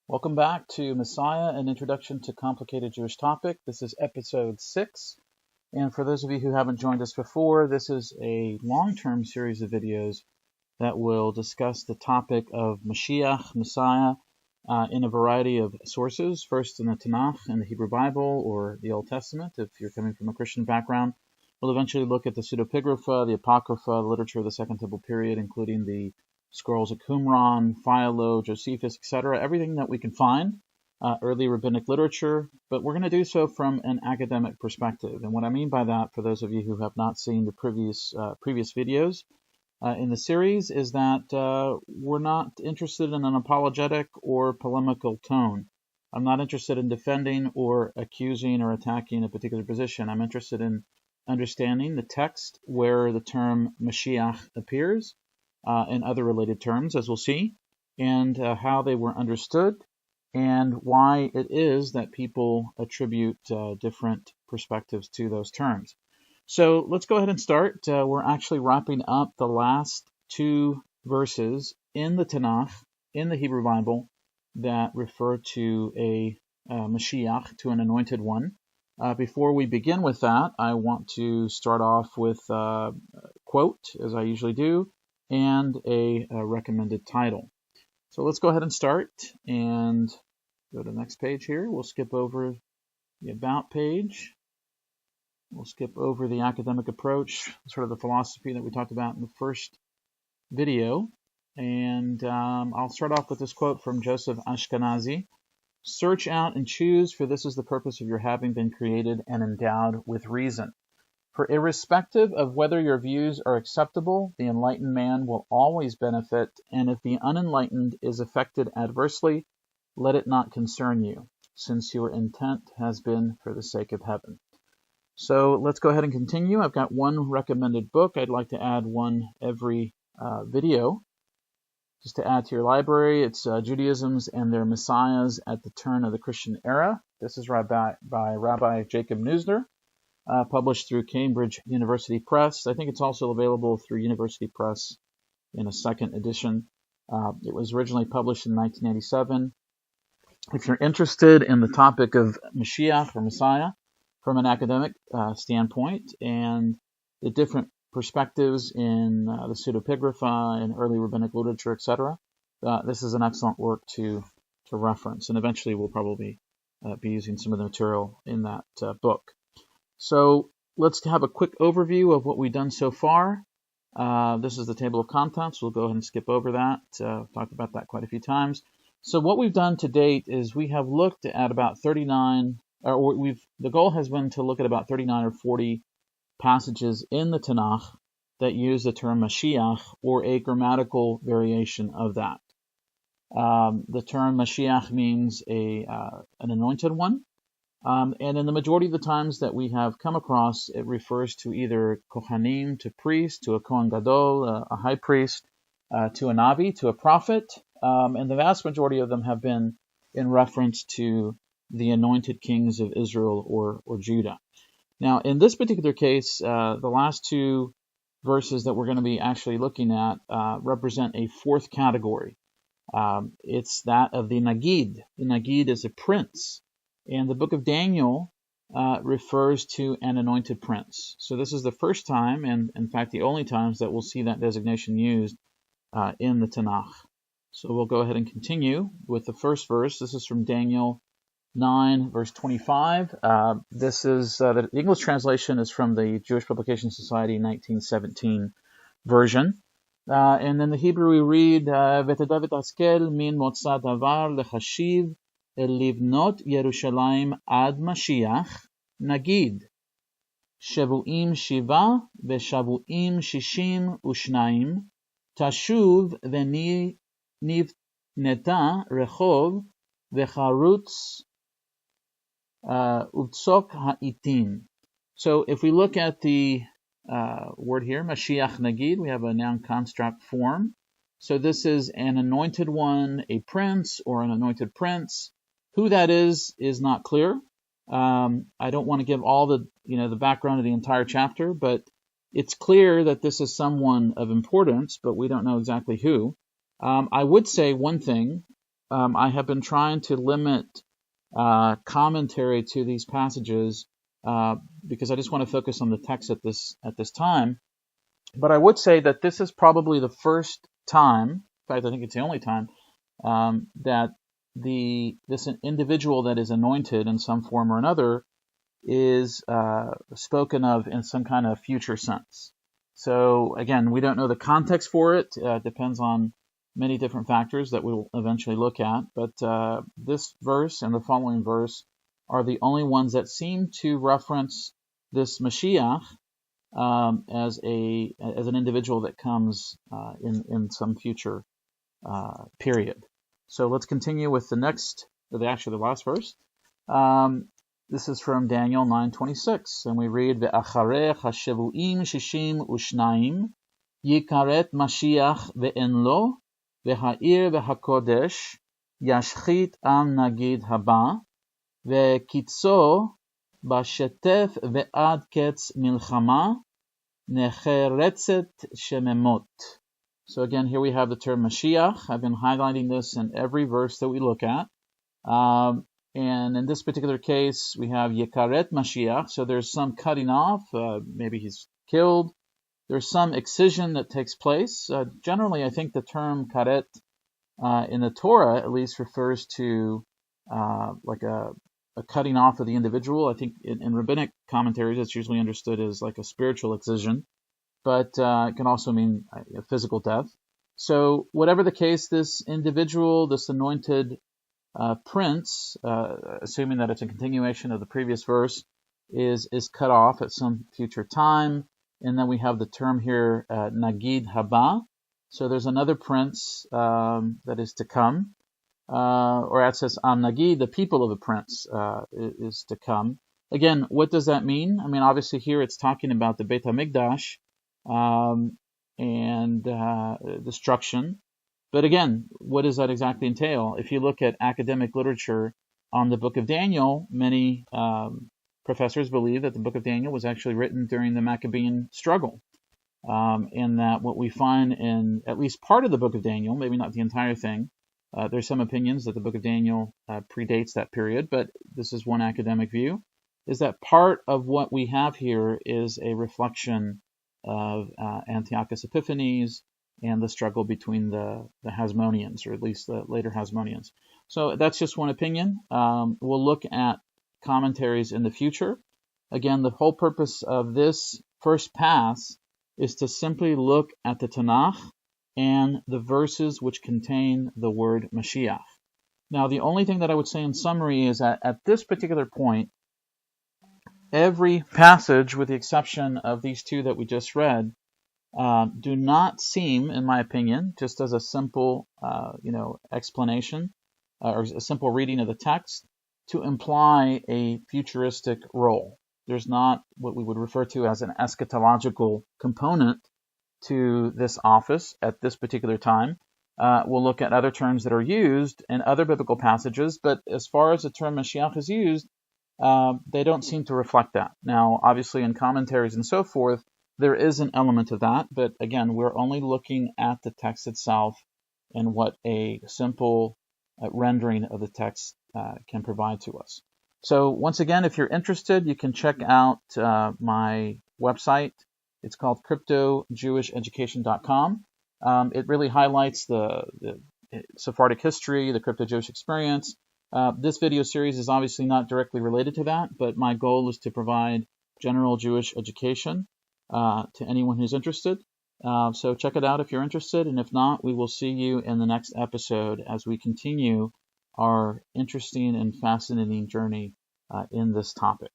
Welcome back to Messiah, an Introduction to Complicated Jewish Topic. This is episode 6. And for those of you who haven't joined us before, this is a long-term series of videos that will discuss the topic of Mashiach, Messiah, in a variety of sources. First in the Tanakh and the Hebrew Bible or the Old Testament, if you're coming from a Christian background. We'll eventually look at the pseudepigrapha, the apocrypha, the literature of the Second Temple period, including the scrolls of Qumran, Philo, Josephus, etc., everything that we can find, early rabbinic literature, but we're going to do so from an academic perspective. And what I mean by that, for those of you who have not seen the previous videos in the series, is that we're not interested in an apologetic or polemical tone. I'm not interested in defending or accusing or attacking a particular position. I'm interested in understanding the text where the term Mashiach appears, and other related terms, as we'll see, and how they were understood, and why it is that people attribute different perspectives to those terms. So let's go ahead and start. We're actually wrapping up the last two verses in the Tanakh, in the Hebrew Bible, that refer to a Mashiach, to an anointed one. Before we begin with that, I want to start off with a quote, as I usually do, and a recommended title. So let's go ahead and start and go to the next page here. We'll skip over the About page. We'll skip over the academic approach, sort of the philosophy that we talked about in the first video. And I'll start off with this quote from Joseph Ashkenazi. "Search out and choose, for this is the purpose of your having been created and endowed with reason. For irrespective of whether your views are acceptable, the enlightened man will always benefit, and if the unenlightened is affected adversely, let it not concern you, since your intent has been for the sake of heaven." So let's go ahead and continue. I've got one recommended book. I'd like to add one every video, just to add to your library. It's Judaism's and Their Messiahs at the Turn of the Christian Era. This is by Rabbi Jacob Neusner. Published through Cambridge University Press. I think it's also available through University Press in a second edition. It was originally published in 1987. If you're interested in the topic of Mashiach or Messiah from an academic standpoint and the different perspectives in the pseudepigrapha and early rabbinic literature, etc., this is an excellent work to reference. And eventually we'll probably be using some of the material in that book. So let's have a quick overview of what we've done so far. This is the table of contents. We'll go ahead and skip over that. Talked about that quite a few times. So what we've done to date is we have looked at about 39, the goal has been to look at about 39 or 40 passages in the Tanakh that use the term Mashiach or a grammatical variation of that. The term Mashiach means an anointed one. And in the majority of the times that we have come across, it refers to either Kohanim, to priest, to a Kohen Gadol, a high priest, to a Navi, to a prophet. And the vast majority of them have been in reference to the anointed kings of Israel or Judah. Now, in this particular case, the last two verses that we're going to be actually looking at represent a fourth category. It's that of the Nagid. The Nagid is a prince. And the book of Daniel refers to an anointed prince. So this is the first time, and in fact the only times, that we'll see that designation used in the Tanakh. So we'll go ahead and continue with the first verse. This is from Daniel 9, verse 25. This is the English translation is from the Jewish Publication Society 1917 version. And in the Hebrew we read, "V'tedavet askel min motza davar lechashiv Livnot Yerushalayim ad Mashiach, Nagid, Shavuim Shiva veShavuim Shishim Ushnaim, Tashuv v'Nivneta Rechov veCharutz Utsok Ha'itim." So if we look at the word here, Mashiach Nagid, we have a noun construct form. So this is an anointed one, a prince or an anointed prince. Who that is not clear. I don't want to give all the background of the entire chapter, but it's clear that this is someone of importance, but we don't know exactly who. I would say one thing I have been trying to limit commentary to these passages because I just want to focus on the text at this time. But I would say that this is probably the first time, in fact, I think it's the only time, that this individual that is anointed in some form or another is spoken of in some kind of future sense. So again, we don't know the context for it. It depends on many different factors that we'll eventually look at. But this verse and the following verse are the only ones that seem to reference this Mashiach as an individual that comes in some future period. So let's continue with the last verse. This is from Daniel 9:26, and we read, "Ve'acharei hashevuim shishim u'shnayim yikaret Mashiach ve'en lo ve'ha'ir ve'hakodesh yashchit am nagid haba ve'kitzo bashetef ve'ad ketz milchama necheretzet shememot." So again, here we have the term Mashiach. I've been highlighting this in every verse that we look at. And in this particular case, we have Yekaret Mashiach. So there's some cutting off. Maybe he's killed. There's some excision that takes place. Generally, I think the term karet in the Torah at least refers to like a cutting off of the individual. I think in rabbinic commentaries, it's usually understood as like a spiritual excision, but it can also mean a physical death. So whatever the case, this individual, this anointed prince, assuming that it's a continuation of the previous verse, is cut off at some future time. And then we have the term here, Nagid Haba. So there's another prince that is to come. Or it says Am Nagid, the people of the prince is to come. Again, what does that mean? I mean, obviously here it's talking about the Beit HaMikdash and destruction. But again, what does that exactly entail? If you look at academic literature on the book of Daniel, many professors believe that the book of Daniel was actually written during the Maccabean struggle. And that what we find in at least part of the book of Daniel, maybe not the entire thing, there's some opinions that the book of Daniel predates that period, but this is one academic view, is that part of what we have here is a reflection of Antiochus Epiphanes and the struggle between the Hasmoneans, or at least the later Hasmoneans. So that's just one opinion. We'll look at commentaries in the future. Again, the whole purpose of this first pass is to simply look at the Tanakh and the verses which contain the word Mashiach. Now, the only thing that I would say in summary is that at this particular point, every passage, with the exception of these two that we just read, do not seem, in my opinion, just as a simple, explanation or a simple reading of the text, to imply a futuristic role. There's not what we would refer to as an eschatological component to this office at this particular time. We'll look at other terms that are used in other biblical passages, but as far as the term Mashiach is used, they don't seem to reflect that. Now, obviously, in commentaries and so forth, there is an element of that, but again, we're only looking at the text itself and what a simple rendering of the text can provide to us. So once again, if you're interested, you can check out my website. It's called cryptojewesheducation.com. It really highlights the Sephardic history, the crypto-Jewish experience. This video series is obviously not directly related to that, but my goal is to provide general Jewish education to anyone who's interested. So check it out if you're interested, and if not, we will see you in the next episode as we continue our interesting and fascinating journey in this topic.